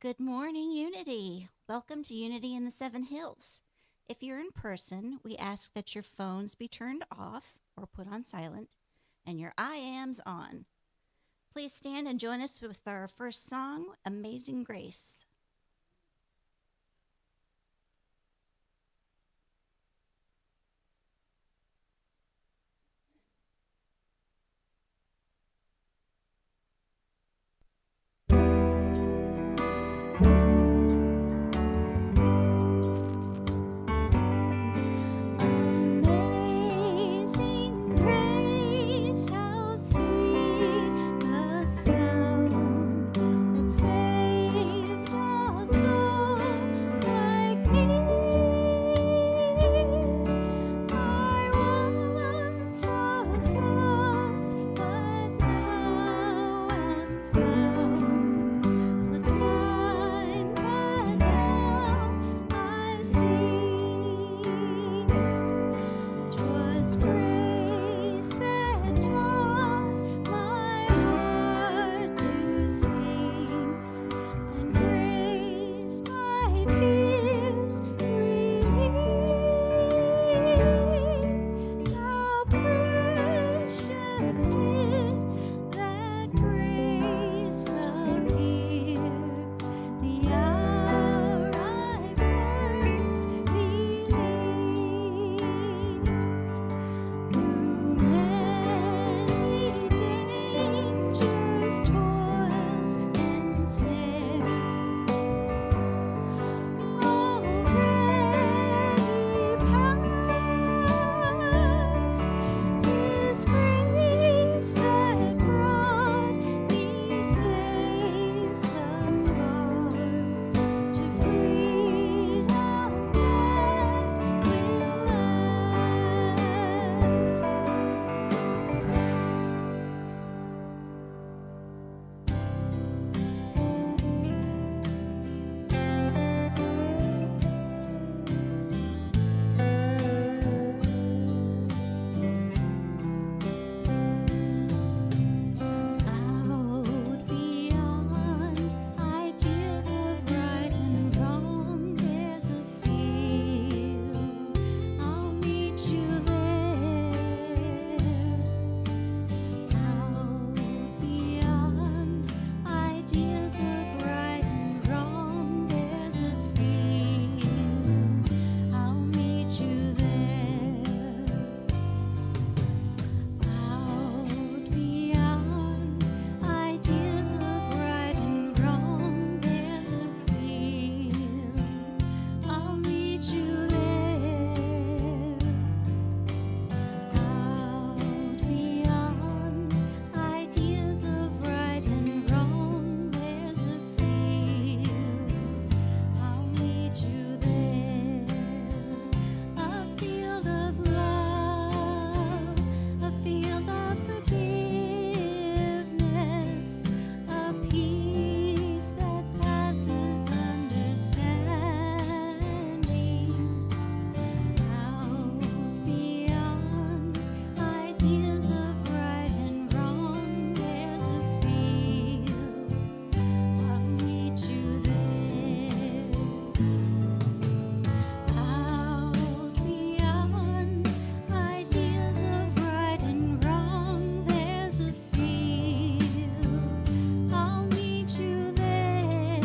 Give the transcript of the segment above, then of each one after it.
Good morning, Unity. Welcome to Unity in the Seven Hills. If you're in person, we ask that your phones be turned off or put on silent and your IAMs on. Please stand and join us with our first song, Amazing Grace. Amazing grace, how sweet the sound that saved a soul like me. I once was lost, but now am found. Was blind, but now I see. 'Twas grace that taught my heart to sing, and grace my fears relieved. How precious did that grace appear, the hour I first believed. Through many dangers, toils, and snares, already past, 'tis grace that brought me safe thus far, to freedom that will out beyond ideas of right and wrong. There's a field, I'll meet you there. Out beyond ideas of right and wrong. There's a field, I'll meet you there. Out beyond ideas of right and wrong, there's a field, I'll meet you there. Out beyond ideas of right and wrong, there's a field, I'll meet you there. A field of love, a field of forgiveness, a peace that passes understanding. Out beyond ideas of right and wrong, there's a field, I'll meet you there. Out beyond ideas of right and wrong, there's a field, I'll meet you there.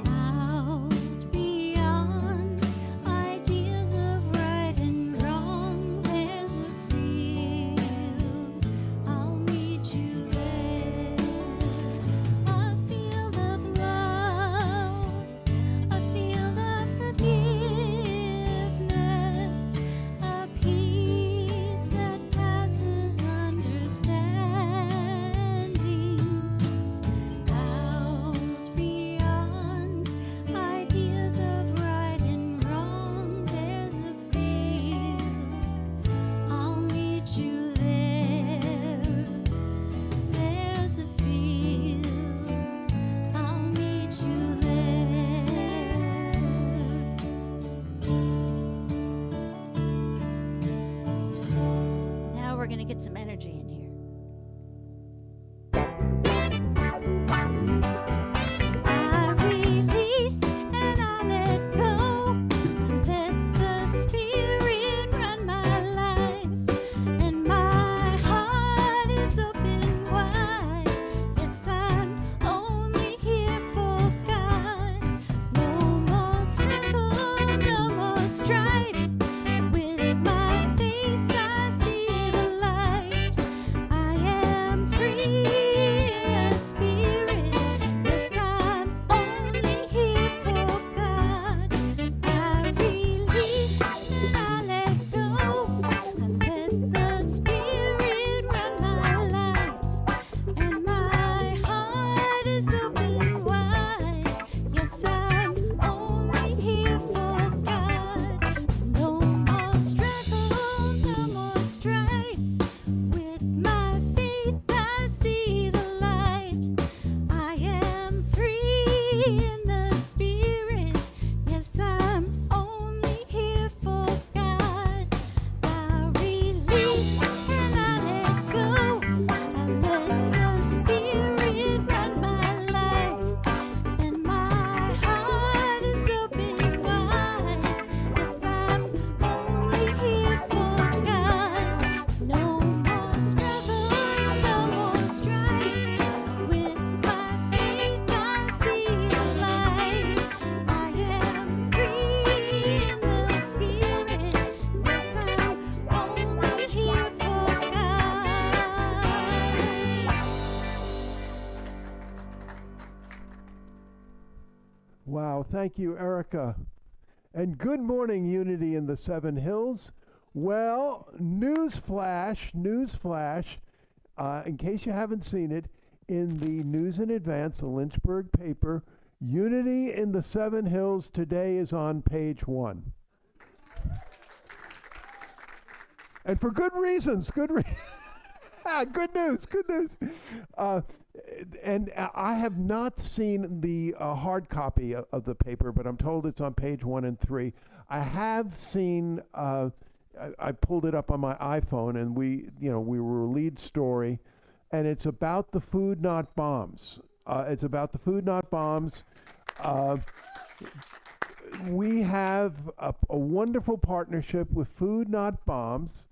Out beyond ideas of right and wrong, there's a field, I'll meet you there. A field of love, a field of forgiveness, a peace that passes understanding. Out beyond ideas of right and wrong, there's a field, I'll meet you there. There's a field, I'll meet you there. Now we're going to get some energy in here. Wow, thank you, Erica. And good morning, Unity in the Seven Hills. Well, newsflash, in case you haven't seen it, in the News in Advance, the Lynchburg paper, Unity in the Seven Hills today is on page 1. And for good reasons, good news. And I have not seen the hard copy of the paper, but I'm told it's on page 1 and 3. I have seen, I pulled it up on my iPhone, and we were a lead story, and it's about the Food Not Bombs. We have a wonderful partnership with Food Not Bombs.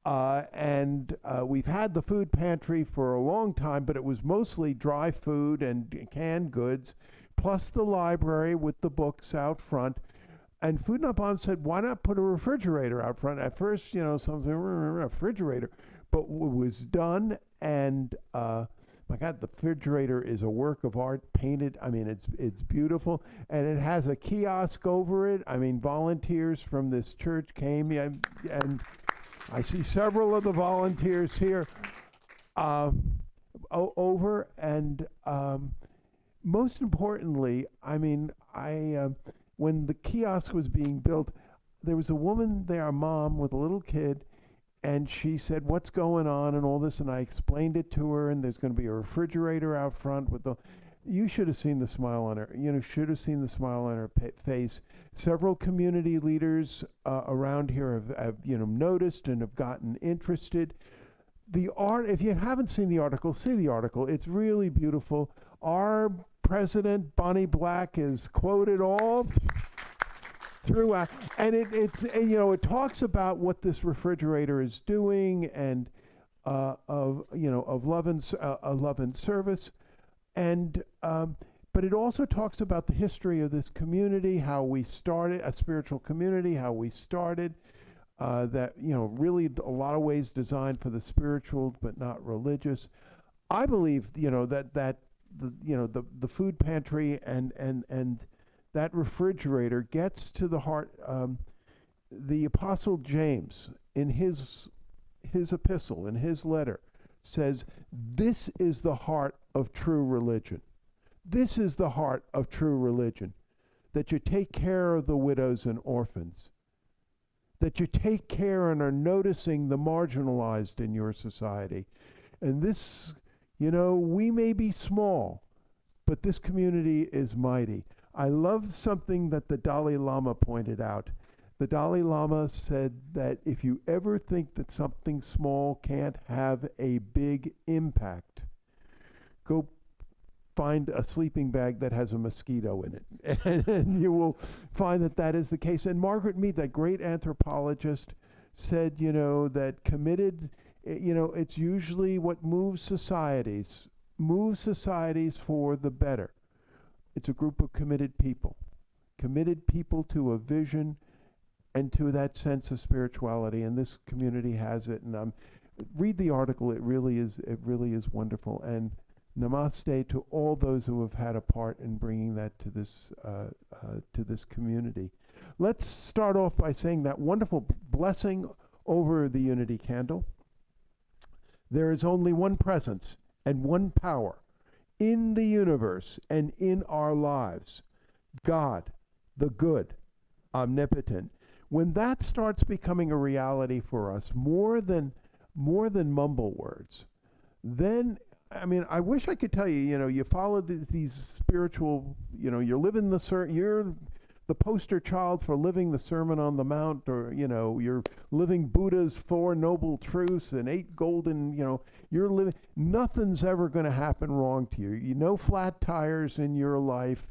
And we've had the food pantry for a long time, but it was mostly dry food and canned goods, plus the library with the books out front. And Food Not Bomb said, why not put a refrigerator out front? At first, something, refrigerator. But it was done, and my God, the refrigerator is a work of art, painted. I mean, it's beautiful. And it has a kiosk over it. I mean, volunteers from this church came, and I see several of the volunteers here over, and most importantly, I mean, when the kiosk was being built, there was a woman there, a mom with a little kid, and she said, "What's going on?" and all this, and I explained it to her, and there's going to be a refrigerator out front with the. You should have seen the smile on her. Face. Several community leaders around here have noticed and have gotten interested. The art, if you haven't seen the article, see the article. It's really beautiful. Our president, Bonnie Black, is quoted all throughout, and it talks about what this refrigerator is doing, and of love and service. And but it also talks about the history of this community, how we started, a spiritual community, how we started, that really a lot of ways designed for the spiritual but not religious. I believe that the food pantry and that refrigerator gets to the heart. The Apostle James, in his epistle, in his letter, says, this is the heart of true religion. This is the heart of true religion, that you take care of the widows and orphans, that you take care and are noticing the marginalized in your society. And this, we may be small, but this community is mighty. I love something that the Dalai Lama pointed out. The Dalai Lama said that if you ever think that something small can't have a big impact, go find a sleeping bag that has a mosquito in it, and you will find that is the case. And Margaret Mead, that great anthropologist, said, that committed, it's usually what moves societies for the better. It's a group of committed people to a vision and to that sense of spirituality, and this community has it. And read the article; it really is wonderful. And namaste to all those who have had a part in bringing that to this community. Let's start off by saying that wonderful blessing over the Unity candle. There is only one presence and one power in the universe and in our lives: God, the good, omnipotent. When that starts becoming a reality for us, more than mumble words, then, I mean, I wish I could tell you, you follow these spiritual, you're living you're the poster child for living the Sermon on the Mount, or, you're living Buddha's 4 Noble Truths and 8 golden, you're living, nothing's ever going to happen wrong to you. No flat tires in your life.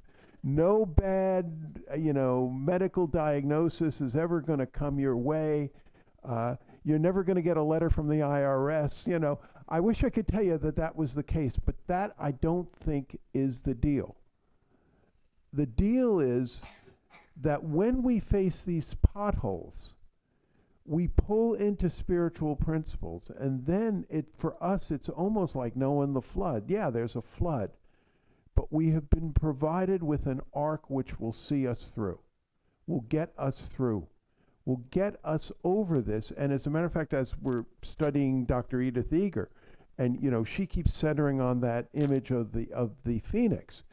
No bad, medical diagnosis is ever going to come your way. You're never going to get a letter from the IRS. I wish I could tell you that was the case, but that I don't think is the deal. The deal is that when we face these potholes, we pull into spiritual principles, and then for us, it's almost like knowing the flood. Yeah, there's a flood. but we have been provided with an ark which will see us through, will get us through, will get us over this. And as a matter of fact, as we're studying Dr. Edith Eger, and she keeps centering on that image of the phoenix,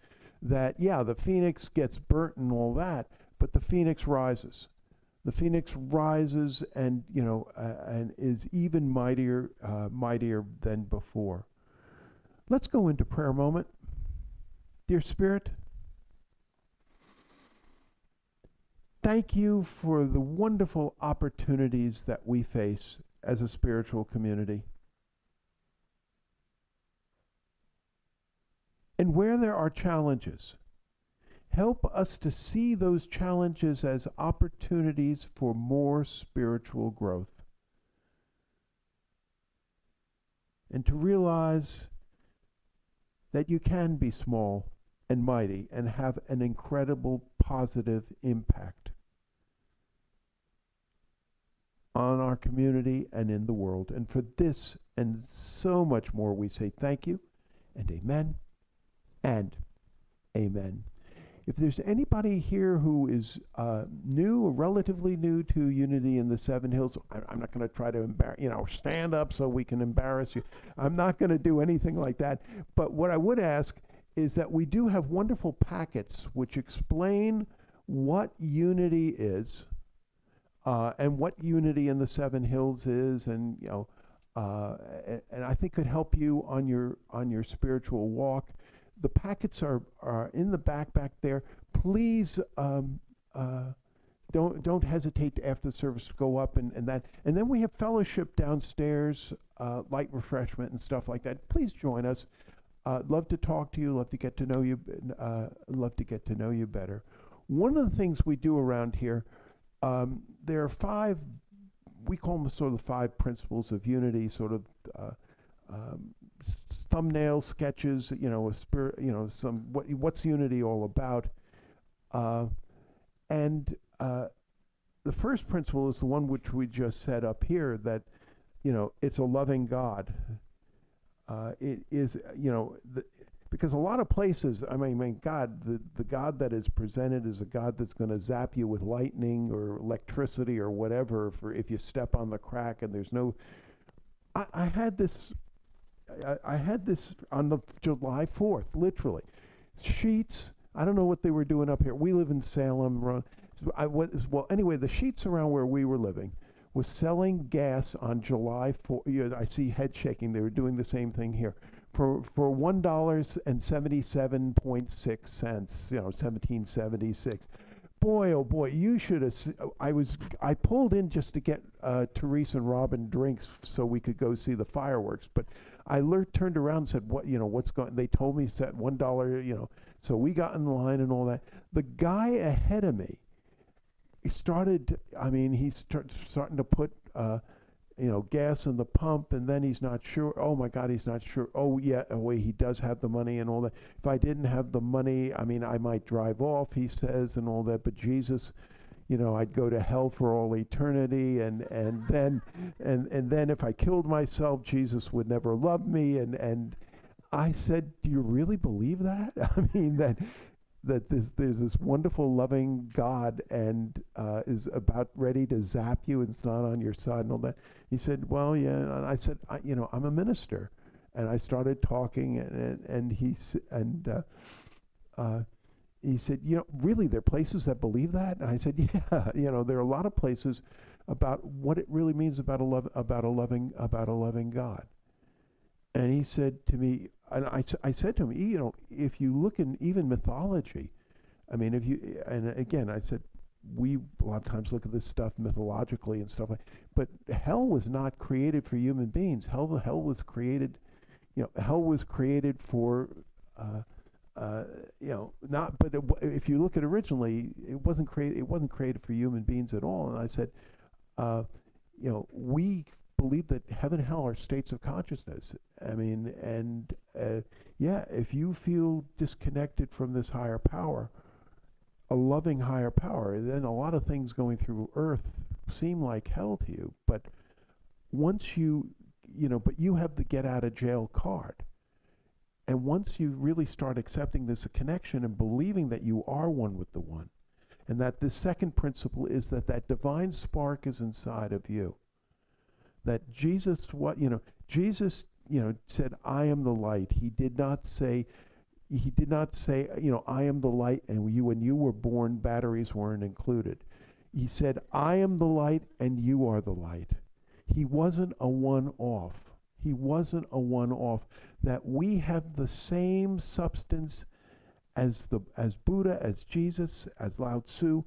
that the phoenix gets burnt and all that, but the phoenix rises. The phoenix rises and and is even mightier than before. Let's go into prayer moment. Dear Spirit, thank you for the wonderful opportunities that we face as a spiritual community. And where there are challenges, help us to see those challenges as opportunities for more spiritual growth. And to realize that you can be small and mighty and have an incredible positive impact on our community and in the world. And for this and so much more, we say thank you and amen and amen. If there's anybody here who is new or relatively new to Unity in the Seven Hills, I'm not going to try to embarrass, stand up so we can embarrass you. I'm not going to do anything like that. But what I would ask is that we do have wonderful packets which explain what Unity is and what Unity in the Seven Hills is, and and I think could help you on your spiritual walk. The packets are in the back there. Please don't hesitate after the service to go up and that. And then we have fellowship downstairs, light refreshment and stuff like that. Please join us. Love to talk to you. Love to get to know you. Love to get to know you better. One of the things we do around here, there are 5. We call them sort of the 5 principles of unity. Sort of. Thumbnail sketches, what's unity all about, and the first principle is the one which we just set up here, that it's a loving God. It is because a lot of places, God, the God that is presented is a God that's going to zap you with lightning or electricity or whatever for if you step on the crack, and there's no. I had this on the July 4th, literally. Sheets, I don't know what they were doing up here. We live in Salem. Anyway, the Sheets around where we were living was selling gas on July 4th. I see head shaking. They were doing the same thing here. For $1.77.6, 1776. Boy, oh boy, you should have. I pulled in just to get Teresa and Robin drinks so we could go see the fireworks. But I turned around and said, what's going? They told me set $1, So we got in line and all that. The guy ahead of me, he's starting to put gas in the pump, and then he's not sure. Oh my God, he's not sure. Oh yeah, he does have the money and all that. If I didn't have the money, I might drive off, he says, and all that. But Jesus, I'd go to hell for all eternity, and then if I killed myself, Jesus would never love me. And I said, do you really believe that? That there's this wonderful, loving God and is about ready to zap you and it's not on your side and all that. He said, well, yeah. And I said, I'm a minister. And I started talking, and he said, really, there are places that believe that? And I said, yeah, there are a lot of places about what it really means about a loving God. And he said to me, and I said to him, if you look in even mythology, I said, we a lot of times look at this stuff mythologically and stuff but hell was not created for human beings. Hell was created, hell was created for, not, but if you look at originally, it wasn't created for human beings at all. And I said, we believe that heaven and hell are states of consciousness. If you feel disconnected from this higher power, a loving higher power, then a lot of things going through earth seem like hell to you. But once but you have the get out of jail card. And once you really start accepting this connection and believing that you are one with the one, and that the second principle is that that divine spark is inside of you. That Jesus, Jesus, said, I am the light. He did not say, I am the light, and when you were born, batteries weren't included. He said, I am the light, and you are the light. He wasn't a one-off. He wasn't a one-off. That we have the same substance as Buddha, as Jesus, as Lao Tzu,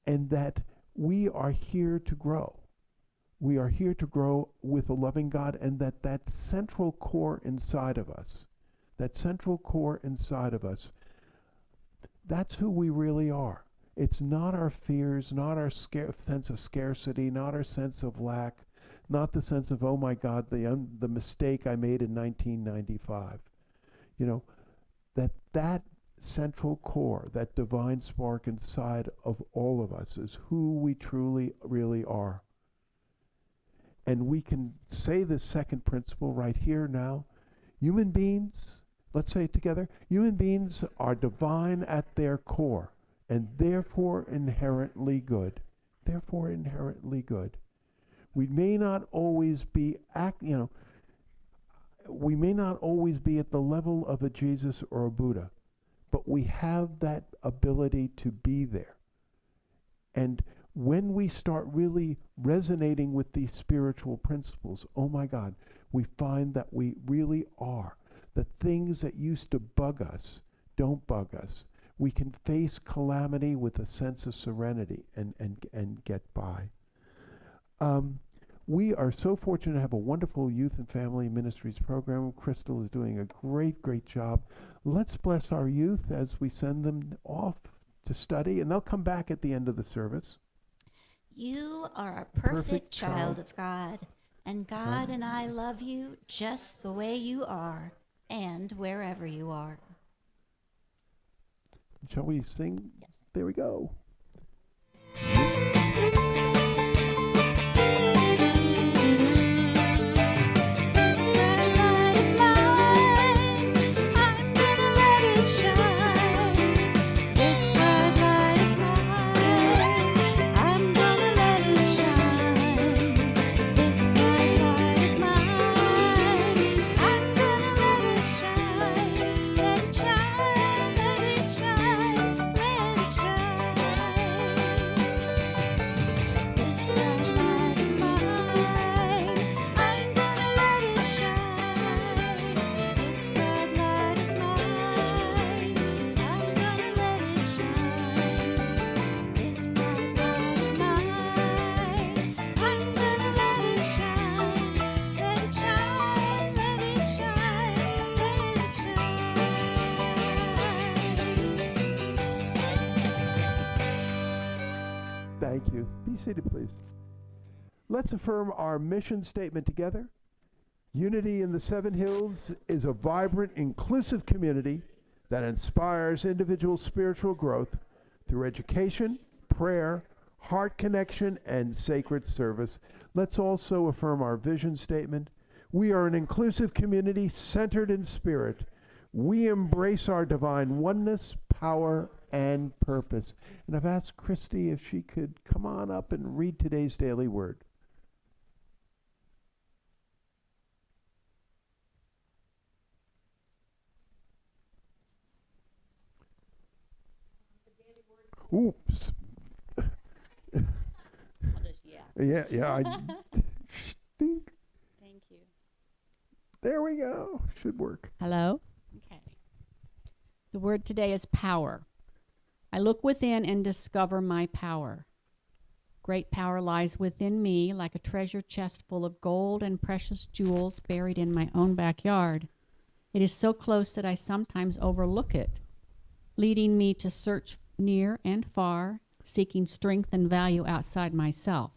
and that we are here to grow. We are here to grow with a loving God, and that central core inside of us, that's who we really are. It's not our fears, not our sense of scarcity, not our sense of lack, not the sense of, oh my God, the mistake I made in 1995. That central core, that divine spark inside of all of us is who we truly, really are. And we can say this second principle right here now. Human beings, let's say it together, human beings are divine at their core and therefore inherently good. Therefore inherently good. We may not always be we may not always be at the level of a Jesus or a Buddha, but we have that ability to be there. And when we start really resonating with these spiritual principles, oh my God, we find that we really are. The things that used to bug us don't bug us. We can face calamity with a sense of serenity and get by. We are so fortunate to have a wonderful youth and family ministries program. Crystal is doing a great, great job. Let's bless our youth as we send them off to study, and they'll come back at the end of the service. You are a perfect child of God, and God and I love you just the way you are and wherever you are. Shall we sing? Yes. There we go. Thank you. Be seated, please. Let's affirm our mission statement together. Unity in the Seven Hills is a vibrant, inclusive community that inspires individual spiritual growth through education, prayer, heart connection, and sacred service. Let's also affirm our vision statement. We are an inclusive community centered in spirit. We embrace our divine oneness, power, and purpose. And I've asked Christy if she could come on up and read today's daily word. Oops. Yeah. Stink. Thank you. There we go. Should work. Hello? Okay. The word today is power. I look within and discover my power. Great power lies within me like a treasure chest full of gold and precious jewels buried in my own backyard. It is so close that I sometimes overlook it, leading me to search near and far, seeking strength and value outside myself.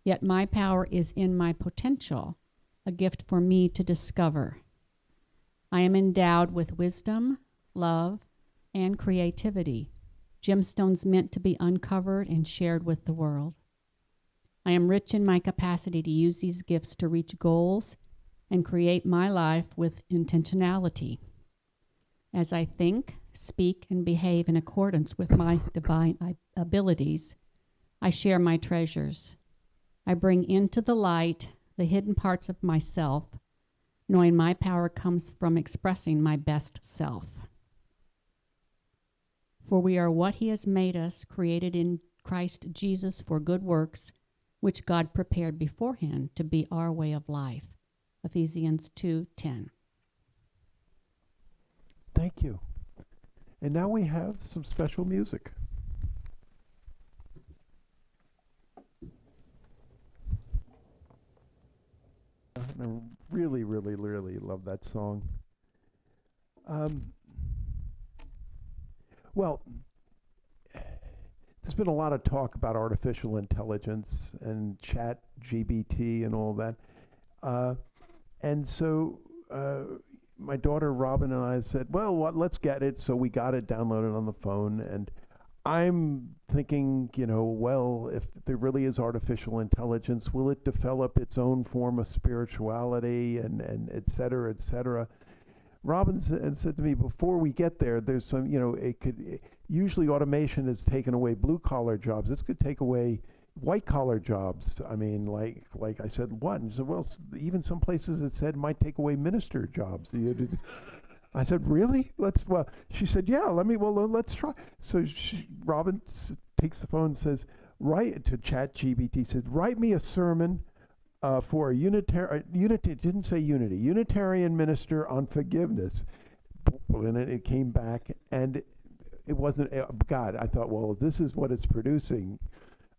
Yet my power is in my potential, a gift for me to discover. I am endowed with wisdom, love, and creativity, gemstones meant to be uncovered and shared with the world. I am rich in my capacity to use these gifts to reach goals and create my life with intentionality. As I think, speak, and behave in accordance with my divine abilities, I share my treasures. I bring into the light the hidden parts of myself, knowing my power comes from expressing my best self. For we are what he has made us, created in Christ Jesus for good works, which God prepared beforehand to be our way of life. Ephesians 2:10. Thank you. And now we have some special music. I really, really, really love that song. Well, there's been a lot of talk about artificial intelligence and chat GBT and all that. And so my daughter Robin and I said, well, let's get it. So we got it downloaded on the phone. And I'm thinking, well, if there really is artificial intelligence, will it develop its own form of spirituality and et cetera, et cetera? Robin said to me, before we get there, there's some, usually automation has taken away blue collar jobs. This could take away white collar jobs. I mean, like I said, what? And she said, well, even some places it said might take away minister jobs. I said, really? She said, yeah, let's try. So Robin takes the phone and says, write to ChatGPT, says, write me a sermon for a didn't say unity, Unitarian minister on forgiveness. And it came back, and it wasn't, God, I thought, well, if this is what it's producing,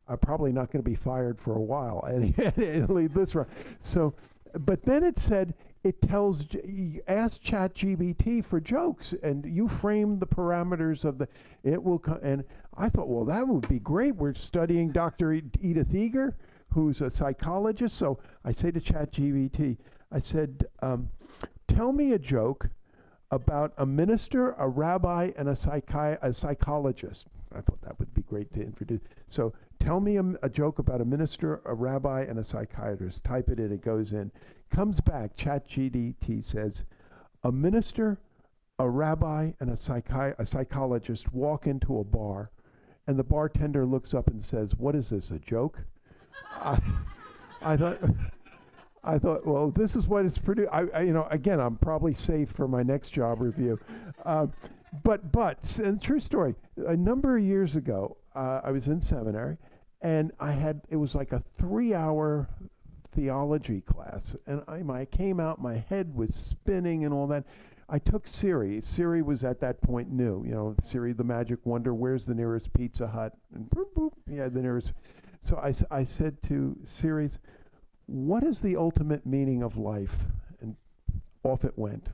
I'm probably not going to be fired for a while. And leave this right. So, but then it said, ask ChatGPT for jokes, and you frame the parameters of it will come. And I thought, well, that would be great. We're studying Dr. Edith Eger, who's a psychologist. So I say to ChatGPT, I said, tell me a joke about a minister, a rabbi, and a psychologist. I thought that would be great to introduce. So tell me a joke about a minister, a rabbi, and a psychiatrist. Type it in, it goes in. Comes back, ChatGPT says, a minister, a rabbi, and a psychologist walk into a bar, and the bartender looks up and says, what is this, a joke? I thought, well, this is what it's produced. Again, I'm probably safe for my next job review. But true story, a number of years ago, I was in seminary, and it was like a 3-hour theology class, and I came out, my head was spinning and all that. I took Siri. Siri was at that point new, Siri the magic wonder, where's the nearest Pizza Hut? And boop, boop, yeah, the nearest. So I said to Siri, what is the ultimate meaning of life? And off it went.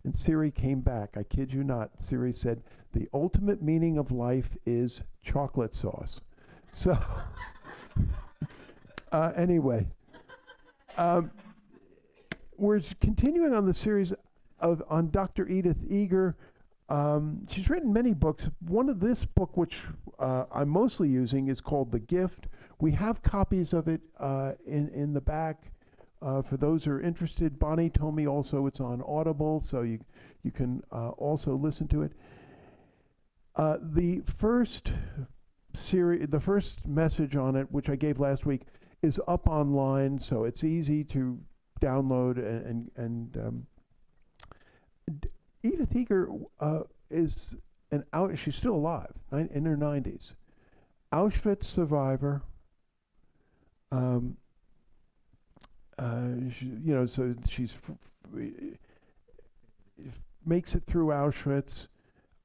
And Siri came back, I kid you not. Siri said, the ultimate meaning of life is chocolate sauce. So, anyway, we're continuing on the series on Dr. Edith Eger. She's written many books. One of this book, which I'm mostly using, is called The Gift. We have copies of it in the back. For those who are interested, Bonnie told me also it's on Audible, so you can also listen to it. The first message on it, which I gave last week, is up online, so it's easy to download. And Edith Eger is she's still alive, in her 90s, Auschwitz survivor. So she's makes it through Auschwitz,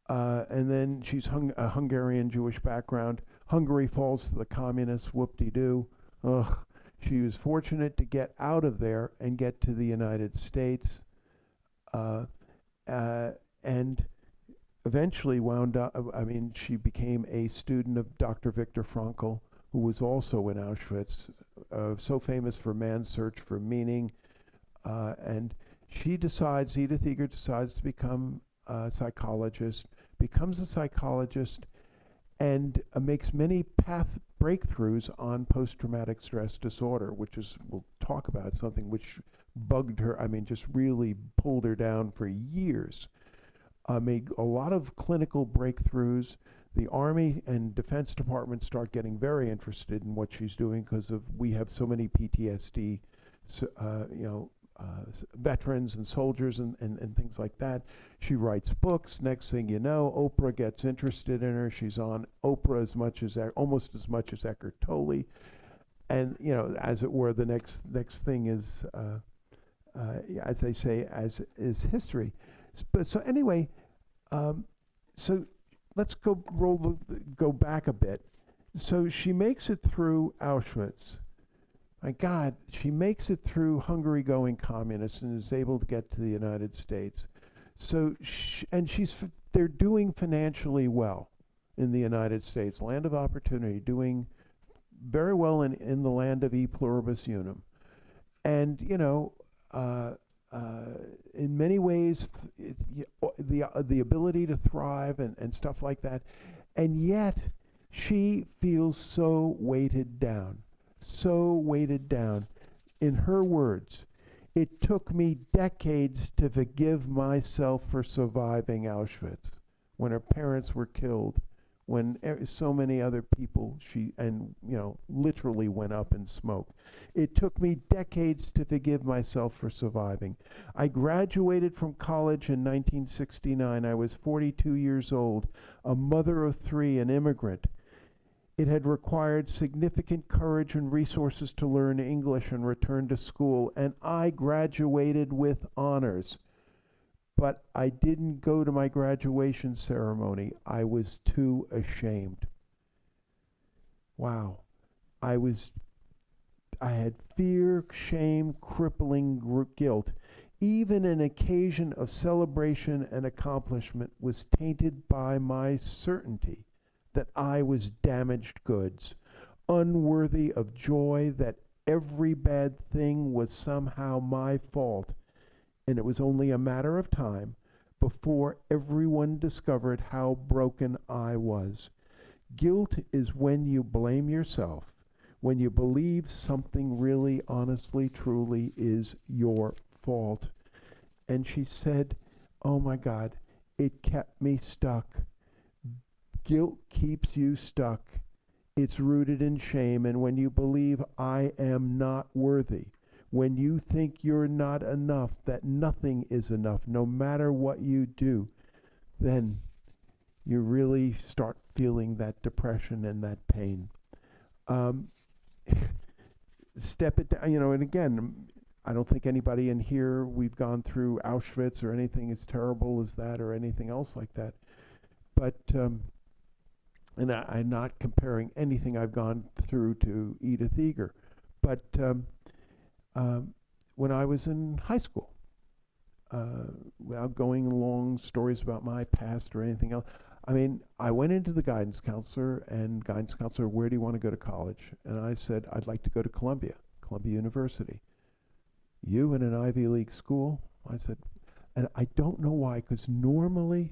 and then she's a Hungarian Jewish background. Hungary falls to the communists, whoop-de-doo. Ugh. She was fortunate to get out of there and get to the United States, and eventually she became a student of Dr. Viktor Frankl, who was also in Auschwitz, so famous for Man's Search for Meaning. And Edith Eger decides to become a psychologist, becomes a psychologist, and makes many breakthroughs on post-traumatic stress disorder, which is, we'll talk about, something which bugged her, just really pulled her down for years. Made a lot of clinical breakthroughs. The Army and Defense Department start getting very interested in what she's doing because we have so many PTSD, veterans and soldiers and things like that. She writes books. Next thing you know, Oprah gets interested in her. She's on Oprah almost as much as Eckhart Tolle. And, as it were, the next thing is, as they say, as is history. So anyway, so let's go back a bit. So she makes it through Auschwitz. My God, she makes it through Hungary going communist and is able to get to the United States. So, they're doing financially well in the United States, land of opportunity, doing very well in the land of e pluribus unum. And, in many ways, the ability to thrive and stuff like that. And yet, she feels so weighted down. In her words, it took me decades to forgive myself for surviving Auschwitz, when her parents were killed, when so many other people literally went up in smoke. It took me decades to forgive myself for surviving. I graduated from college in 1969. I was 42 years old, a mother of 3, an immigrant. It had required significant courage and resources to learn English and return to school, and I graduated with honors. But I didn't go to my graduation ceremony. I was too ashamed. Wow. I had fear, shame, crippling guilt. Even an occasion of celebration and accomplishment was tainted by my certainty that I was damaged goods, unworthy of joy, that every bad thing was somehow my fault, and it was only a matter of time before everyone discovered how broken I was. Guilt is when you blame yourself, when you believe something really, honestly, truly is your fault. And she said, oh my God, it kept me stuck. Guilt keeps you stuck. It's rooted in shame, and when you believe I am not worthy, when you think you're not enough, that nothing is enough, no matter what you do, then you really start feeling that depression and that pain. Step it down, and again, I don't think anybody in here, we've gone through Auschwitz or anything as terrible as that or anything else like that. But, and I'm not comparing anything I've gone through to Edith Eger, but when I was in high school, without going along stories about my past or anything else, I went into the guidance counselor, and guidance counselor, where do you want to go to college? And I said, I'd like to go to Columbia University. You in an Ivy League school? I said, and I don't know why, because normally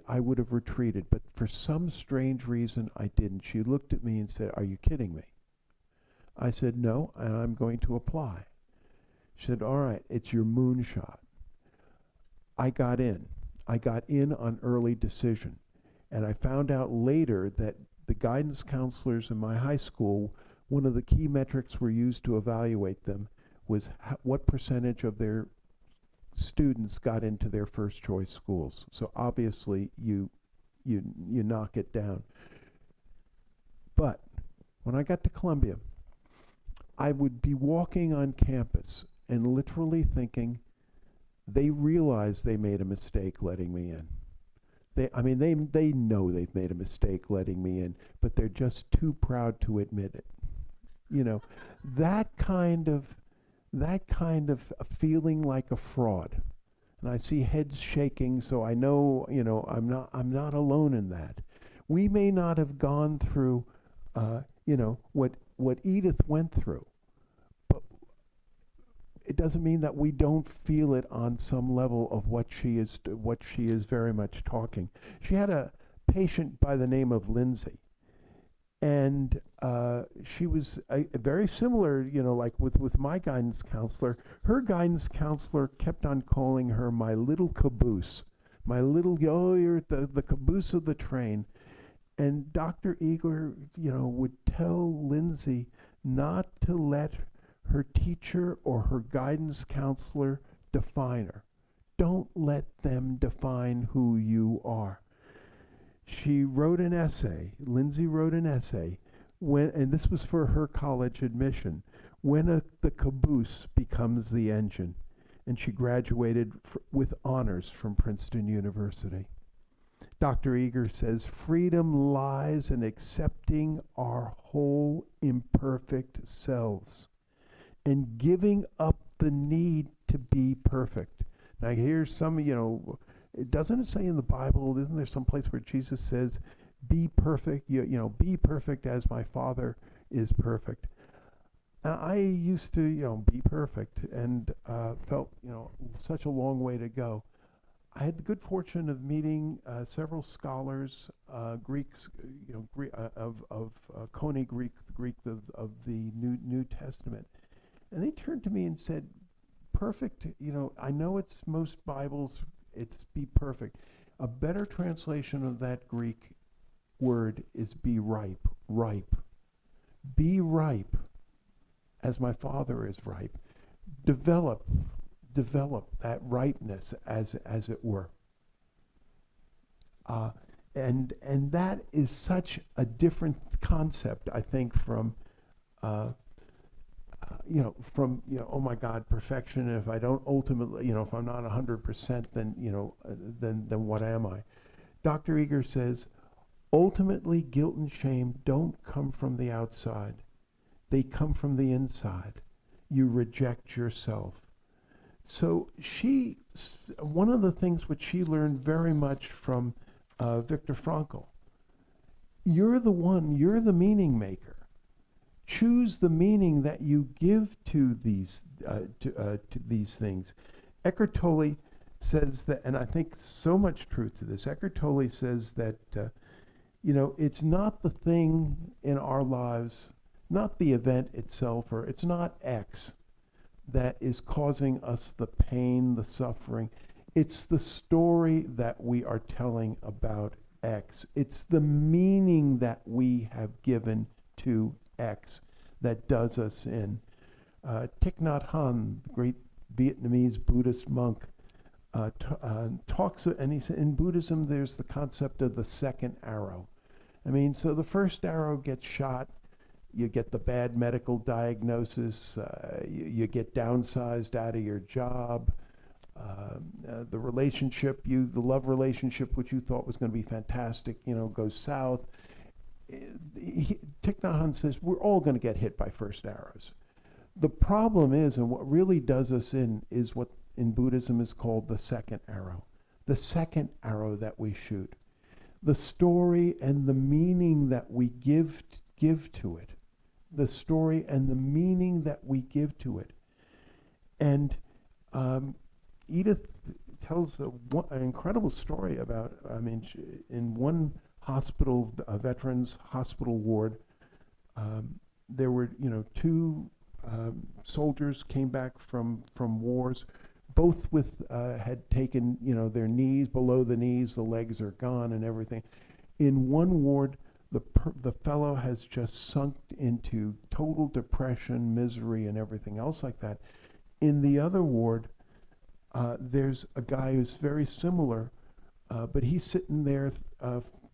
I would have retreated, but for some strange reason I didn't. She looked at me and said, are you kidding me? I said, no, and I'm going to apply. She said, all right, it's your moonshot. I got in on early decision, and I found out later that the guidance counselors in my high school, one of the key metrics were used to evaluate them was what percentage of their students got into their first choice schools. So obviously you knock it down. But when I got to Columbia, I would be walking on campus and literally thinking, they realize they made a mistake letting me in. They know they've made a mistake letting me in, but they're just too proud to admit it. That kind of feeling like a fraud. And I see heads shaking, so I know, I'm not alone in that. We may not have gone through, what Edith went through, but it doesn't mean that we don't feel it on some level of what she is very much talking. She had a patient by the name of Lindsay, And she was very similar, like with my guidance counselor. Her guidance counselor kept on calling her my little caboose. My little, oh, you're the caboose of the train. And Dr. Eger, would tell Lindsay not to let her teacher or her guidance counselor define her. Don't let them define who you are. She wrote an essay, Lindsay wrote an essay, and this was for her college admission, when the caboose becomes the engine. And she graduated with honors from Princeton University. Dr. Eger says, freedom lies in accepting our whole imperfect selves and giving up the need to be perfect. Now here's some, doesn't it say in the Bible, isn't there some place where Jesus says, be perfect, be perfect as my Father is perfect. I used to, be perfect and felt, such a long way to go. I had the good fortune of meeting several scholars, Greeks, of Koine Greek, the Greek of the New Testament, and they turned to me and said, "Perfect. I know it's most Bibles. It's be perfect. A better translation of that Greek word is be ripe. Ripe. Be ripe, as my Father is ripe. Develop that ripeness, as it were. And that is such a different concept, I think, from oh my God, perfection. And if I don't ultimately, if I'm not 100%, then what am I? Dr. Eger says, ultimately, guilt and shame don't come from the outside. They come from the inside. You reject yourself. So one of the things which she learned very much from Viktor Frankl, you're the meaning maker. Choose the meaning that you give to these things. Eckhart Tolle says that, and I think so much truth to this. Eckhart Tolle says that it's not the thing in our lives, not the event itself, or it's not X that is causing us the pain, the suffering. It's the story that we are telling about X. It's the meaning that we have given to X that does us in. Thich Nhat Hanh, the great Vietnamese Buddhist monk, talks, and he said, in Buddhism, there's the concept of the second arrow. So the first arrow gets shot, you get the bad medical diagnosis, you get downsized out of your job, the love relationship, which you thought was going to be fantastic, goes south. Thich Nhat Hanh says we're all going to get hit by first arrows. The problem is, and what really does us in, is what in Buddhism is called the second arrow that we shoot. The story and the meaning that we give to it. The story and the meaning that we give to it. And Edith tells an incredible story about, in one hospital, a veterans hospital ward, there were, two soldiers came back from wars, both had taken, their knees, below the knees, the legs are gone and everything. In one ward, the fellow has just sunk into total depression, misery, and everything else like that. In the other ward, there's a guy who's very similar, but he's sitting there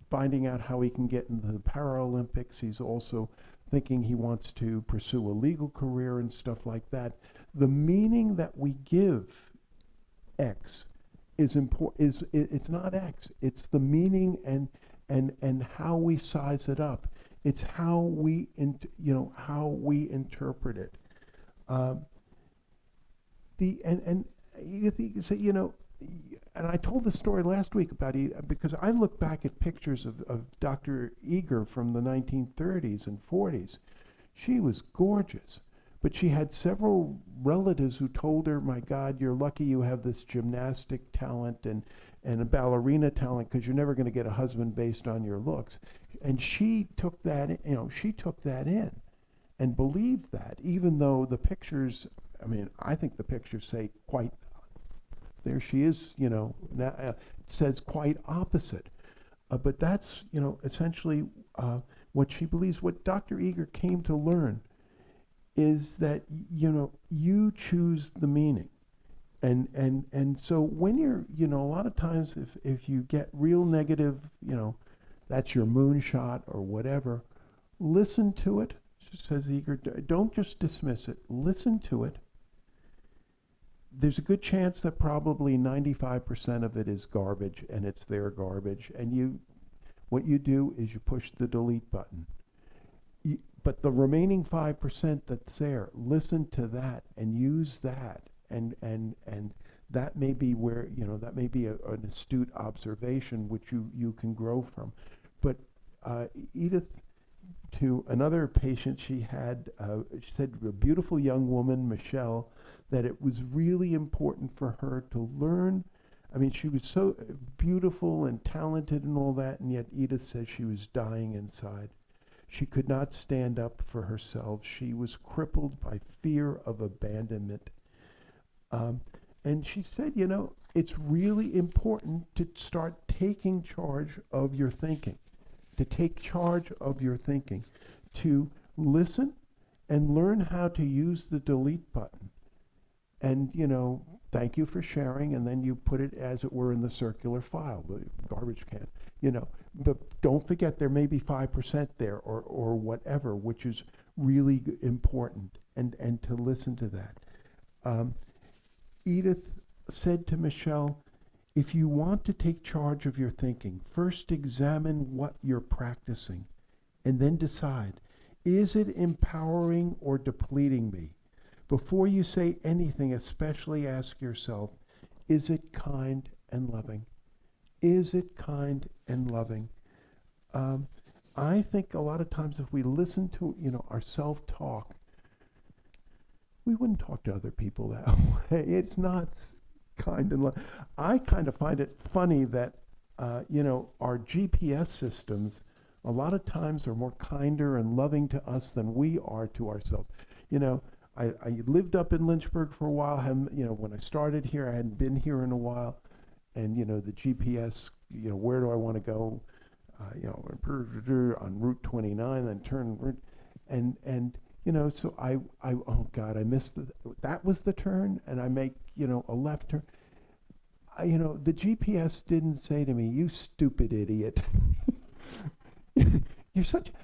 finding out how he can get into the Paralympics. He's also thinking he wants to pursue a legal career and stuff like that. The meaning that we give X is important. It's not X. It's the meaning and how we size it up. It's how we interpret it. And I told the story last week about Edith, because I look back at pictures of Dr. Eger from the 1930s and 40s. She was gorgeous, but she had several relatives who told her, my God, you're lucky you have this gymnastic talent, and and a ballerina talent, because you're never going to get a husband based on your looks. And she took that, she took that in and believed that, even though the pictures, I think the pictures say quite, there she is, now, it says quite opposite. But that's, essentially what she believes. What Dr. Eger came to learn is that, you choose the meaning. And so when you're, a lot of times if you get real negative, that's your moonshot or whatever, listen to it, says Eger. Don't just dismiss it. Listen to it. There's a good chance that probably 95% of it is garbage, and it's their garbage. And what you do is you push the delete button. But the remaining 5% that's there, listen to that and use that. And that may be where, that may be an astute observation which you can grow from. But Edith, to another patient she had, she said, a beautiful young woman, Michelle, that it was really important for her to learn. She was so beautiful and talented and all that, and yet Edith says she was dying inside. She could not stand up for herself. She was crippled by fear of abandonment. And she said, it's really important to start taking charge of your thinking, to take charge of your thinking, to listen and learn how to use the delete button. And, thank you for sharing, and then you put it, as it were, in the circular file, the garbage can, But don't forget there may be 5% there or whatever, which is really important, and to listen to that. Edith said to Michelle, if you want to take charge of your thinking, first examine what you're practicing, and then decide, is it empowering or depleting me? Before you say anything, especially ask yourself, is it kind and loving? Is it kind and loving? I think a lot of times if we listen to, our self-talk, we wouldn't talk to other people that way. It's not kind and loving. I kind of find it funny that, our GPS systems a lot of times are more kinder and loving to us than we are to ourselves. I lived up in Lynchburg for a while. When I started here, I hadn't been here in a while. And, the GPS, where do I want to go? On Route 29, then turn, and so oh God, I missed that was the turn, and I make, a left turn. The GPS didn't say to me, you stupid idiot.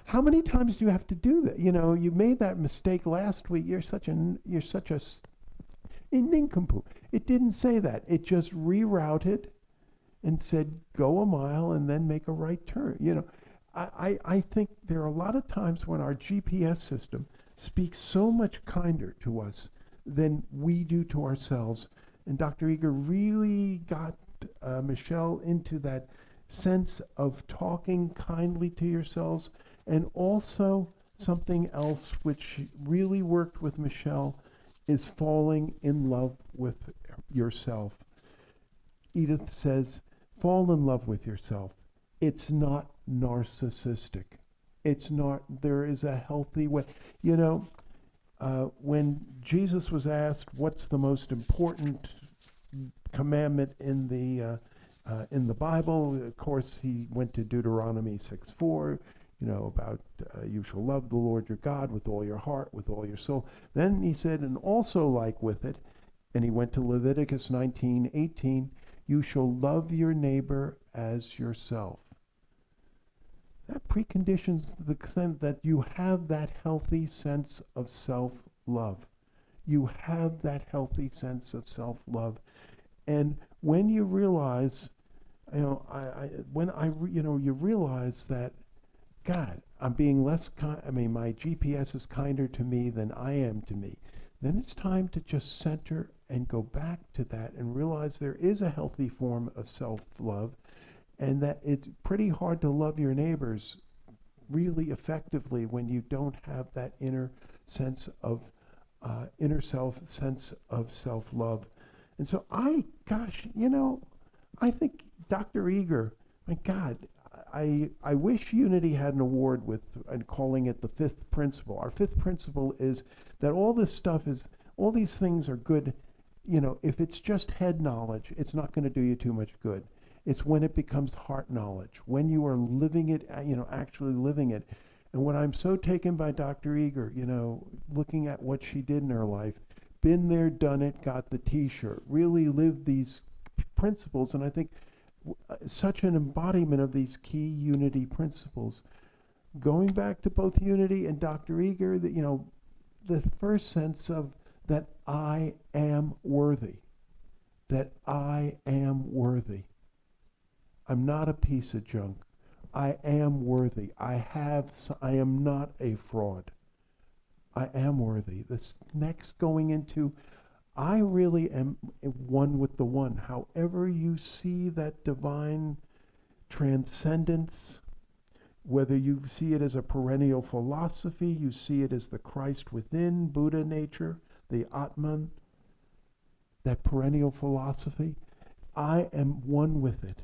How many times do you have to do that? You made that mistake last week. You're such a nincompoop. It didn't say that. It just rerouted and said, go a mile and then make a right turn. I think there are a lot of times when our GPS system speaks so much kinder to us than we do to ourselves. And Dr. Eger really got Michelle into that sense of talking kindly to yourselves, and also something else which really worked with Michelle is falling in love with yourself. Edith says, fall in love with yourself. It's not narcissistic. It's not, there is a healthy way. When Jesus was asked what's the most important commandment in the Bible, of course, he went to Deuteronomy 6:4, about you shall love the Lord your God with all your heart, with all your soul. Then he said, and also like with it, and he went to Leviticus 19:18, you shall love your neighbor as yourself. That preconditions the extent that you have that healthy sense of self-love. You have that healthy sense of self-love. And when you realize, you realize that, God, I'm being less kind, my GPS is kinder to me than I am to me, then it's time to just center and go back to that and realize there is a healthy form of self-love, and that it's pretty hard to love your neighbors really effectively when you don't have that inner sense of sense of self-love. And so I think Dr. Eger, my God, I wish Unity had an award with and calling it the fifth principle. Our fifth principle is that all this stuff is, all these things are good. You know, if it's just head knowledge, it's not going to do you too much good. It's when it becomes heart knowledge, when you are living it, actually living it. And when I'm so taken by Dr. Eger, looking at what she did in her life, been there, done it, got the T-shirt, really lived these principles, and I think such an embodiment of these key Unity principles. Going back to both Unity and Dr. Eger, the first sense of that I am worthy, that I am worthy. I'm not a piece of junk. I am worthy. I am not a fraud. I am worthy. This next going into, I really am one with the one. However you see that divine transcendence, whether you see it as a perennial philosophy, you see it as the Christ within, Buddha nature, the Atman, that perennial philosophy, I am one with it.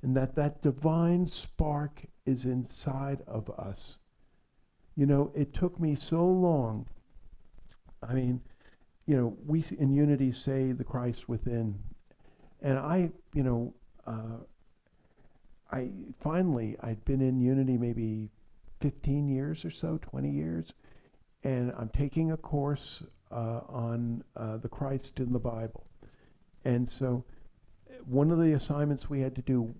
And that divine spark is inside of us. It took me so long. I mean, we in Unity say the Christ within. And I'd been in Unity maybe 15 years or so, 20 years. And I'm taking a course on the Christ in the Bible. And so one of the assignments we had to do,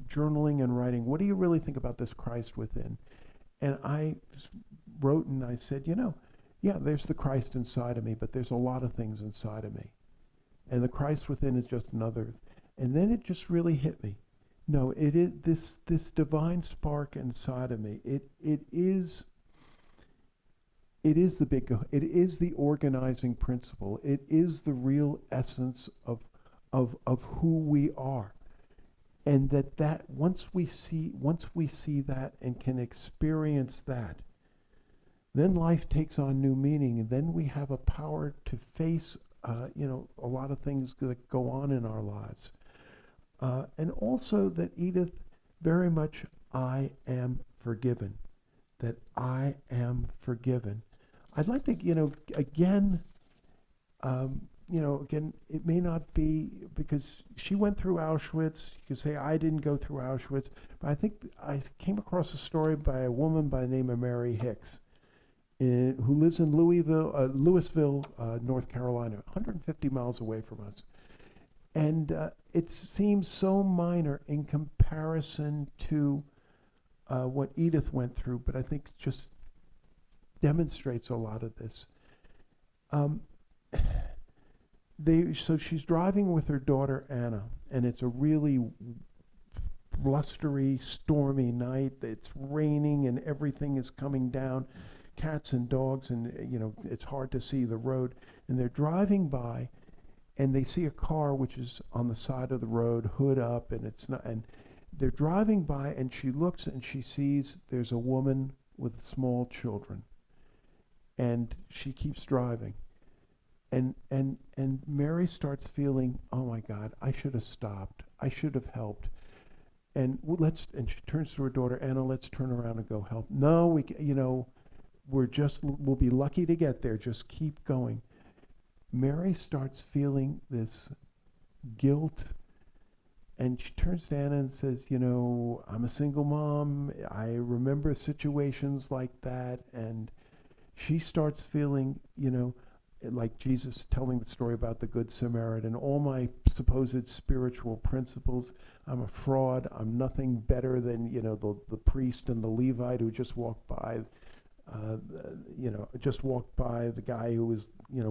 journaling and writing, what do you really think about this Christ within? And I wrote and I said, yeah, there's the Christ inside of me, but there's a lot of things inside of me. And the Christ within is just another. And then it just really hit me. No, it is this divine spark inside of me. It is the it is the organizing principle. It is the real essence of who we are. And that once we see that and can experience that, then life takes on new meaning, and then we have a power to face a lot of things that go on in our lives. And also that Edith, very much, I am forgiven. That I am forgiven. I'd like to, again, it may not be because she went through Auschwitz. You could say I didn't go through Auschwitz, but I think I came across a story by a woman by the name of Mary Hicks, who lives in Louisville, North Carolina, 150 miles away from us. And it seems so minor in comparison to what Edith went through, but I think it just demonstrates a lot of this. So she's driving with her daughter Anna, and it's a really blustery, stormy night. It's raining and everything is coming down, cats and dogs, and it's hard to see the road. And they're driving by, and they see a car which is on the side of the road, hood up, and it's not. And they're driving by, and she looks and she sees there's a woman with small children, and she keeps driving. And Mary starts feeling, oh my God, I should have stopped. I should have helped. And and she turns to her daughter, Anna, let's turn around and go help. No, we'll be lucky to get there. Just keep going. Mary starts feeling this guilt, and she turns to Anna and says, I'm a single mom. I remember situations like that. And she starts feeling, like Jesus telling the story about the Good Samaritan, all my supposed spiritual principles. I'm a fraud. I'm nothing better than, the priest and the Levite who just walked by, the guy who was,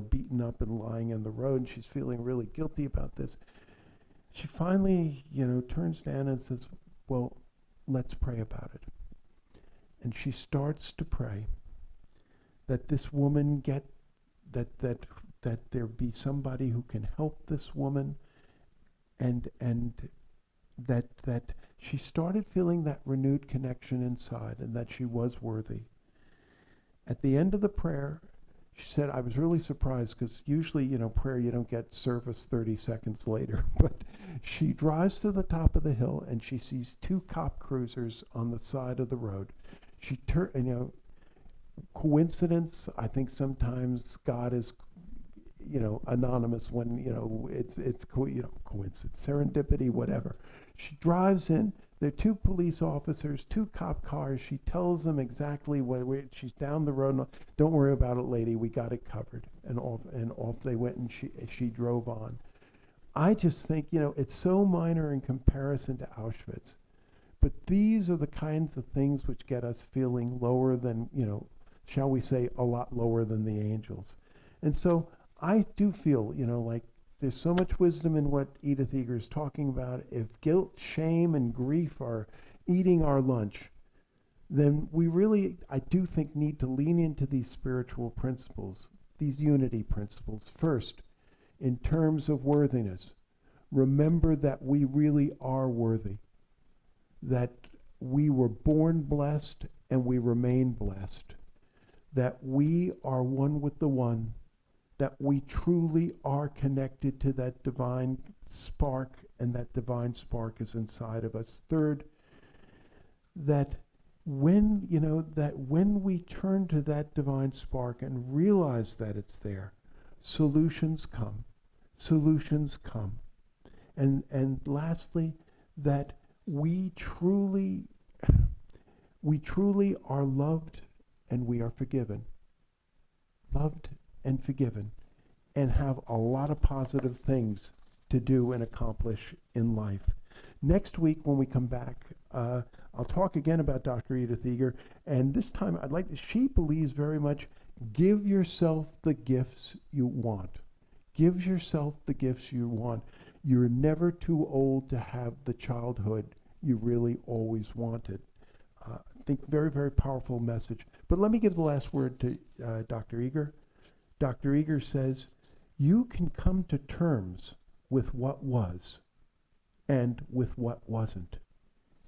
beaten up and lying in the road. And she's feeling really guilty about this. She finally, turns to Anna and says, well, let's pray about it. And she starts to pray that this woman that there be somebody who can help this woman, and that she started feeling that renewed connection inside, and that she was worthy. At the end of the prayer, She said, I was really surprised because usually, prayer, you don't get service 30 seconds later. But she drives to the top of the hill and she sees 2 cop cruisers on the side of the road. She coincidence, I think sometimes God is, anonymous when, it's coincidence, serendipity, whatever. She drives in. There are 2 police officers, 2 cop cars. She tells them exactly where she's down the road. No, don't worry about it, lady. We got it covered. And off they went, and she drove on. I just think, it's so minor in comparison to Auschwitz. But these are the kinds of things which get us feeling lower than, shall we say, a lot lower than the angels. And so I do feel, like there's so much wisdom in what Edith Eger is talking about. If guilt, shame, and grief are eating our lunch, then we really, I do think, need to lean into these spiritual principles, these unity principles. First, in terms of worthiness, remember that we really are worthy, that we were born blessed and we remain blessed, that we are one with the one, that we truly are connected to that divine spark, and that divine spark is inside of us. Third, that when we turn to that divine spark and realize that it's there, solutions come. Solutions come. And lastly, that we truly are loved and we are forgiven. Loved and forgiven, and have a lot of positive things to do and accomplish in life. Next week when we come back, I'll talk again about Dr. Edith Eger, and this time she believes very much, give yourself the gifts you want. Give yourself the gifts you want. You're never too old to have the childhood you really always wanted. I think very, very powerful message. But let me give the last word to Dr. Eger. Dr. Eger says, you can come to terms with what was and with what wasn't.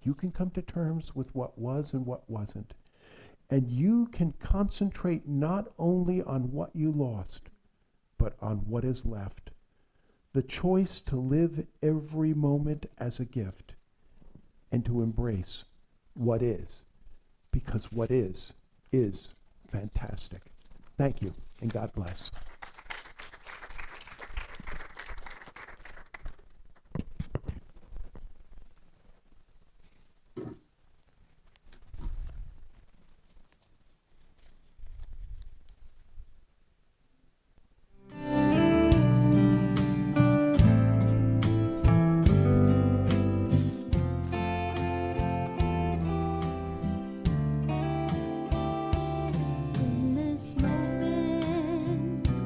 You can come to terms with what was and what wasn't. And you can concentrate not only on what you lost, but on what is left. The choice to live every moment as a gift and to embrace what is, because what is fantastic. Thank you, and God bless. In this moment,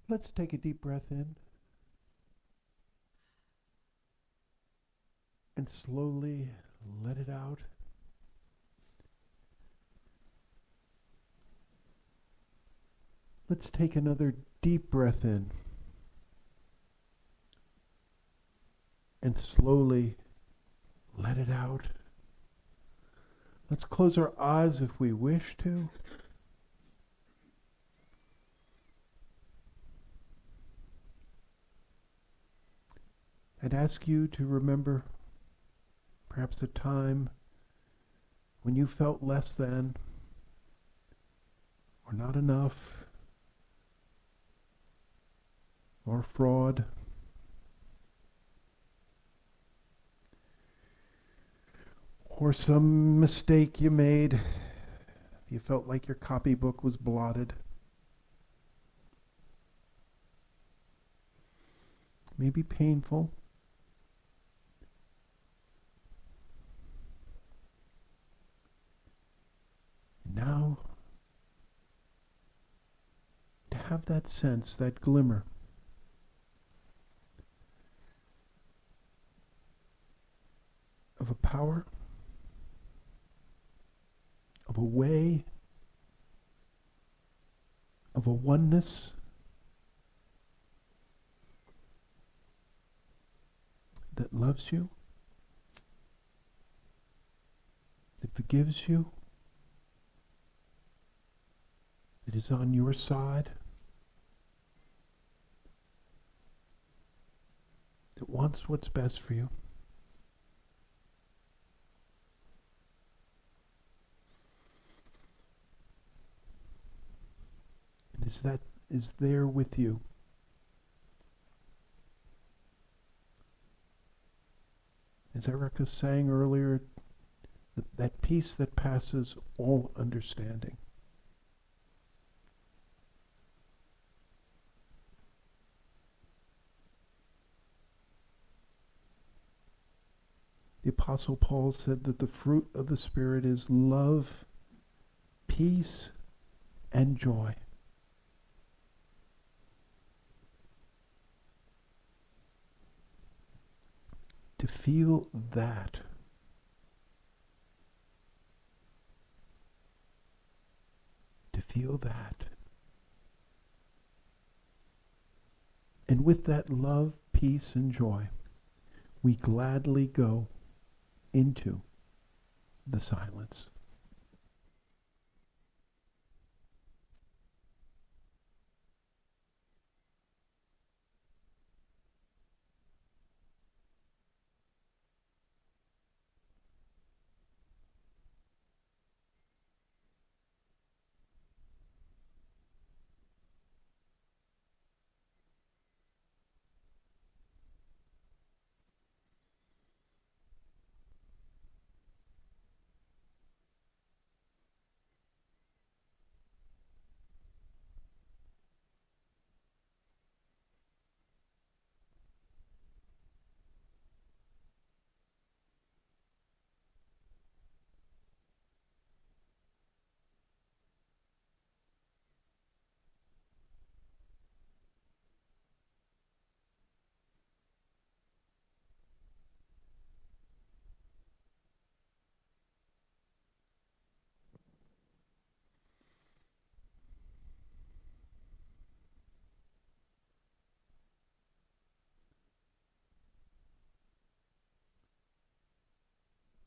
Let's take a deep breath in and slowly let it out. Let's take another deep breath in and slowly let it out. Let's close our eyes if we wish to. I'd ask you to remember perhaps a time when you felt less than or not enough or fraud. Or some mistake you made. You felt like your copybook was blotted. Maybe painful. Now, to have that sense, that glimmer of a power, of a way, of a oneness that loves you, that forgives you, that is on your side, that wants what's best for you. And is there with you. As Erica sang earlier, that peace that passes all understanding. The Apostle Paul said that the fruit of the Spirit is love, peace, and joy. To feel that, and with that love, peace, and joy, we gladly go into the silence.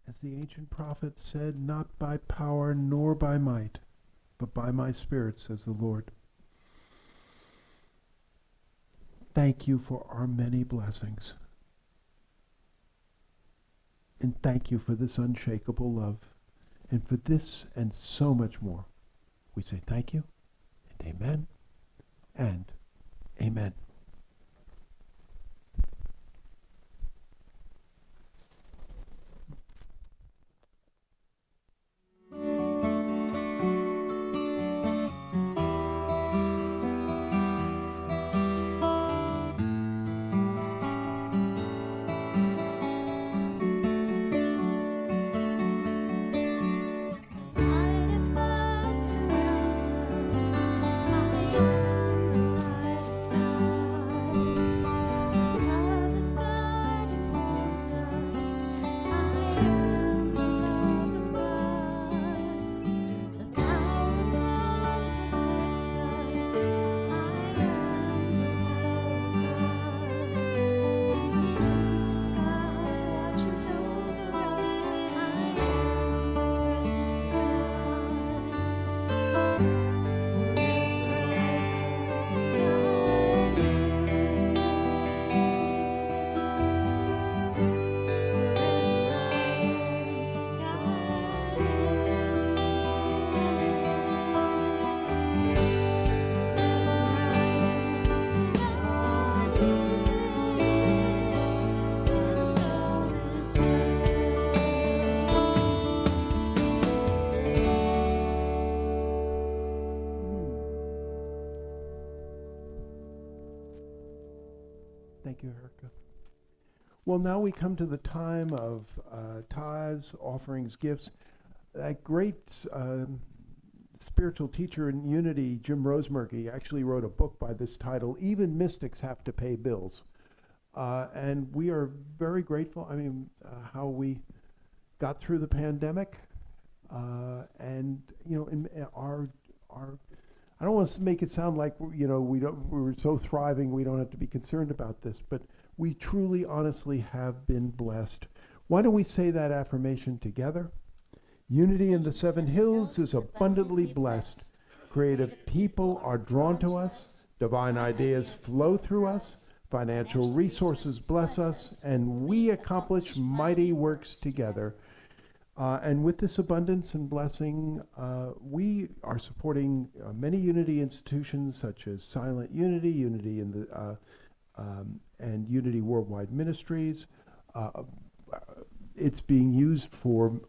As the ancient prophet said, not by power nor by might, but by my Spirit, says the Lord. Thank you for our many blessings. And thank you for this unshakable love. And for this and so much more, we say thank you, and amen, and amen. Light of God surrounds us. I am the light of Thank you, Erica. Well, now we come to the time of tithes, offerings, gifts. That great spiritual teacher in Unity, Jim Rosemurky, actually wrote a book by this title, Even Mystics Have to Pay Bills. And we are very grateful. I mean, how we got through the pandemic. And, you know, in our I don't want to make it sound like, you know, we're so thriving we don't have to be concerned about this, but we truly, honestly have been blessed. Why don't we say that affirmation together? Unity in the Seven Hills is abundantly blessed. Creative people are drawn to us. Divine ideas flow through us. Financial resources bless us, and we accomplish mighty works together. And with this abundance and blessing, we are supporting many Unity institutions such as Silent Unity, Unity in the and Unity Worldwide Ministries. It's being used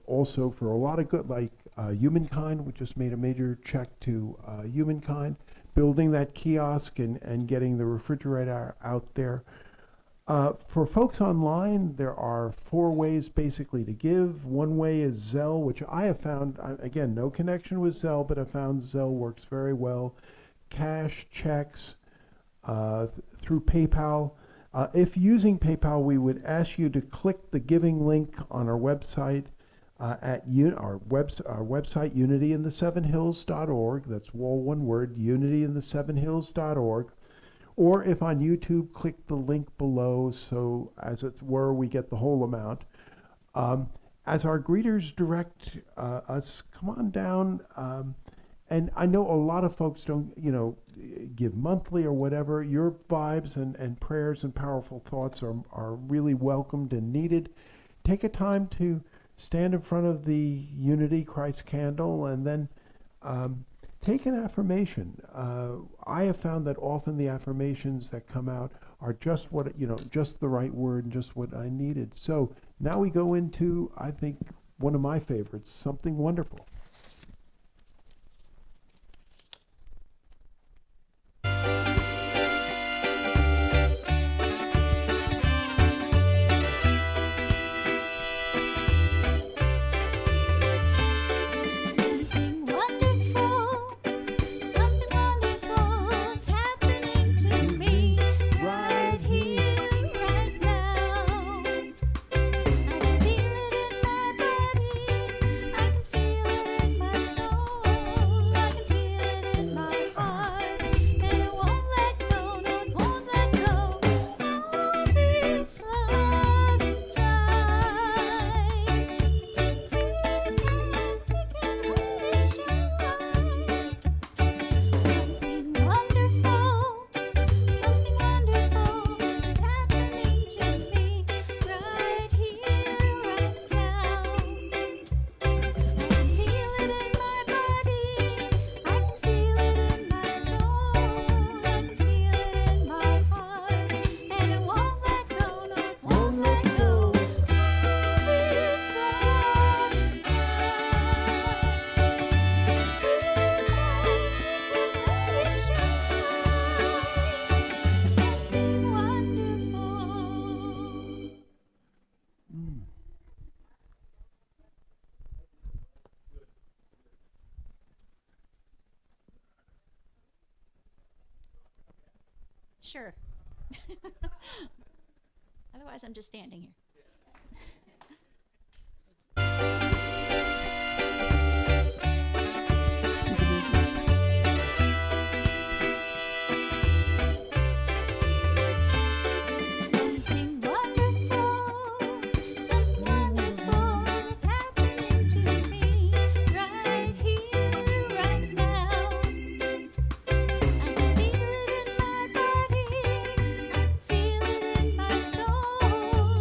also for a lot of good, like Humankind. We just made a major check to Humankind, building that kiosk and getting the refrigerator out there. For folks online, there are 4 ways basically to give. One way is Zelle, which I have found, again, no connection with Zelle, but I found Zelle works very well. Cash, checks, through PayPal. If using PayPal, we would ask you to click the giving link on our website at our website, unityinthesevenhills.org. That's all one word, unityinthesevenhills.org. Or if on YouTube, click the link below, so as it were, we get the whole amount. As our greeters direct us, come on down. And I know a lot of folks don't, you know, give monthly or whatever. Your vibes and prayers and powerful thoughts are really welcomed and needed. Take a time to stand in front of the Unity Christ candle and then take an affirmation. I have found that often the affirmations that come out are just what, you know, just the right word and just what I needed. So now we go into, I think, one of my favorites, something wonderful. Sure. Otherwise, I'm just standing here.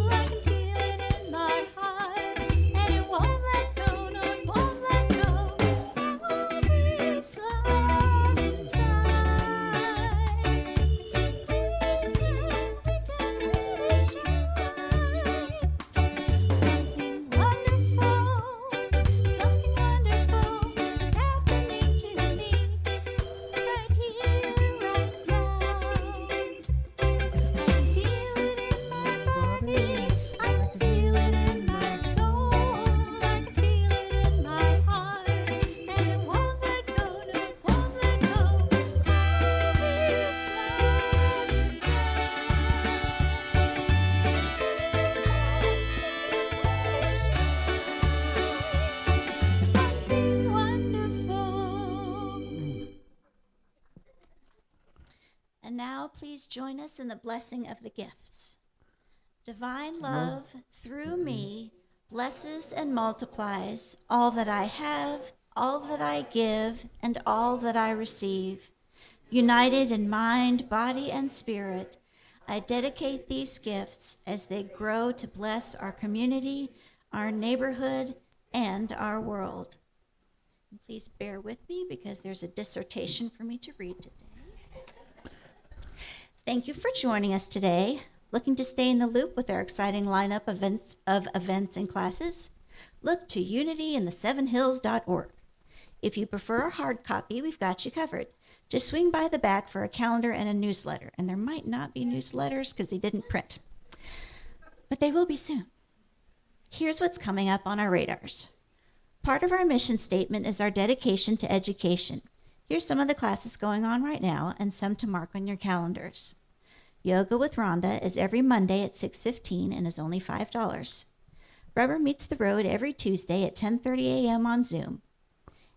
I can And now please join us in the blessing of the gifts. Divine love through me blesses and multiplies all that I have, all that I give, and all that I receive. United in mind, body, and spirit, I dedicate these gifts as they grow to bless our community, our neighborhood, and our world. And please bear with me because there's a dissertation for me to read today. Thank you for joining us today. Looking to stay in the loop with our exciting lineup of events and classes? Look to unityinthesevenhills.org. If you prefer a hard copy, we've got you covered. Just swing by the back for a calendar and a newsletter. And there might not be newsletters because they didn't print, but they will be soon. Here's what's coming up on our radars. Part of our mission statement is our dedication to education. Here's some of the classes going on right now and some to mark on your calendars. Yoga with Rhonda is every Monday at 6:15 and is only $5. Rubber Meets the Road every Tuesday at 10:30 a.m. on Zoom.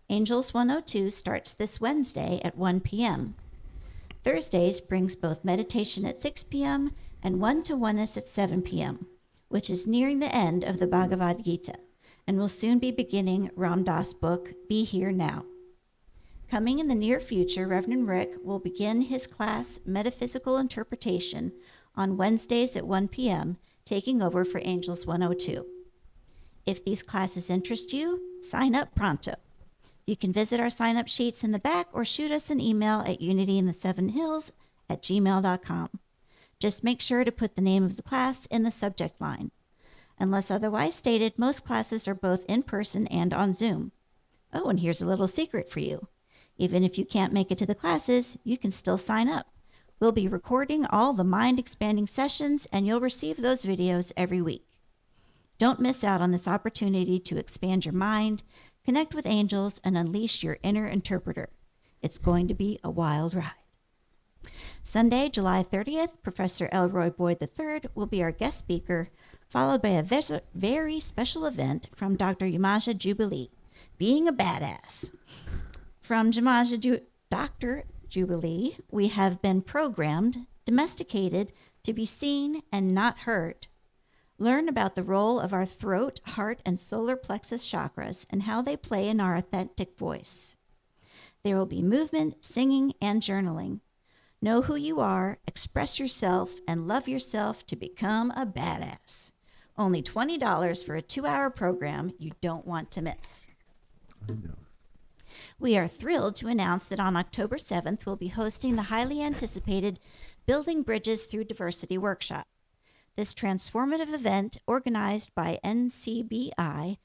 Angels 102 starts this Wednesday at 1 p.m. Thursdays brings both meditation at 6 p.m. and one-to-oneness at 7 p.m., which is nearing the end of the Bhagavad Gita, and will soon be beginning Ram Dass' book, Be Here Now. Coming in the near future, Reverend Rick will begin his class, Metaphysical Interpretation, on Wednesdays at 1 p.m., taking over for Angels 102. If these classes interest you, sign up pronto. You can visit our sign-up sheets in the back or shoot us an email at unityinthesevenhills@gmail.com. Just make sure to put the name of the class in the subject line. Unless otherwise stated, most classes are both in person and on Zoom. Oh, and here's a little secret for you. Even if you can't make it to the classes, you can still sign up. We'll be recording all the mind-expanding sessions, and you'll receive those videos every week. Don't miss out on this opportunity to expand your mind, connect with angels, and unleash your inner interpreter. It's going to be a wild ride. Sunday, July 30th, Professor Elroy Boyd III will be our guest speaker, followed by a very special event from Dr. Yamaja Jubilee, Being a Badass. From Dr. Jubilee, we have been programmed, domesticated, to be seen and not heard. Learn about the role of our throat, heart, and solar plexus chakras and how they play in our authentic voice. There will be movement, singing, and journaling. Know who you are, express yourself, and love yourself to become a badass. Only $20 for a 2-hour program you don't want to miss. I know. We are thrilled to announce that on October 7th, we'll be hosting the highly anticipated Building Bridges Through Diversity workshop. This transformative event, organized by NCBI, I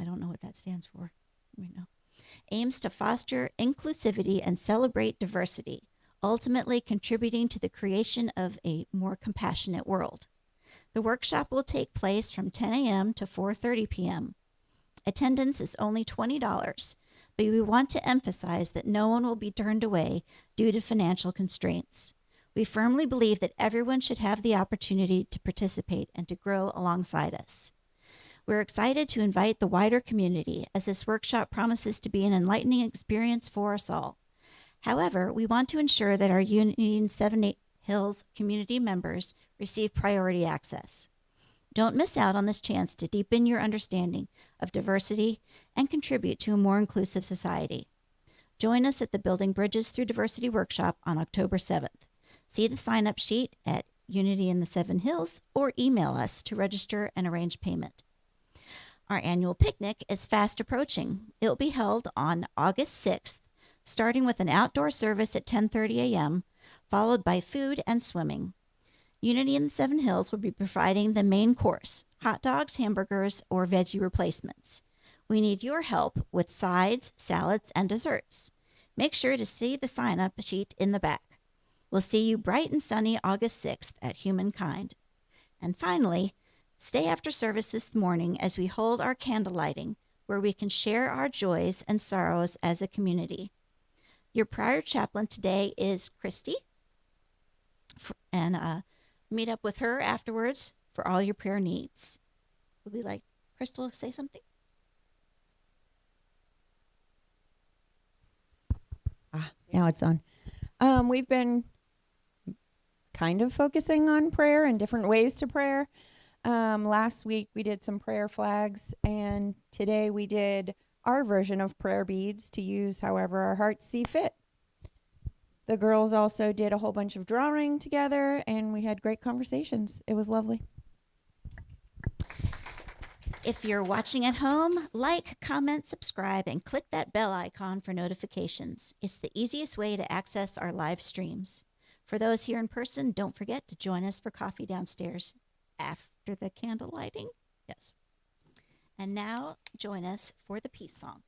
don't know what that stands for, aims to foster inclusivity and celebrate diversity, ultimately contributing to the creation of a more compassionate world. The workshop will take place from 10 a.m. to 4:30 p.m. Attendance is only $20, but we want to emphasize that no one will be turned away due to financial constraints. We firmly believe that everyone should have the opportunity to participate and to grow alongside us. We're excited to invite the wider community as this workshop promises to be an enlightening experience for us all. However, we want to ensure that our Unity in Seven Hills community members receive priority access. Don't miss out on this chance to deepen your understanding of diversity and contribute to a more inclusive society. Join us at the Building Bridges Through Diversity workshop on October 7th. See the sign-up sheet at Unity in the Seven Hills or email us to register and arrange payment. Our annual picnic is fast approaching. It will be held on August 6th, starting with an outdoor service at 10:30 a.m., followed by food and swimming. Unity in the Seven Hills will be providing the main course, hot dogs, hamburgers, or veggie replacements. We need your help with sides, salads, and desserts. Make sure to see the sign-up sheet in the back. We'll see you bright and sunny August 6th at Humankind. And finally, stay after service this morning as we hold our candle lighting, where we can share our joys and sorrows as a community. Your prior chaplain today is Christy, and meet up with her afterwards for all your prayer needs. Would we like Crystal to say something? Now it's on. We've been kind of focusing on prayer and different ways to prayer. Last week we did some prayer flags, and today we did our version of prayer beads to use however our hearts see fit. The girls also did a whole bunch of drawing together, and we had great conversations. It was lovely. If you're watching at home, like, comment, subscribe, and click that bell icon for notifications. It's the easiest way to access our live streams. For those here in person, don't forget to join us for coffee downstairs after the candle lighting. Yes. And now join us for the peace song.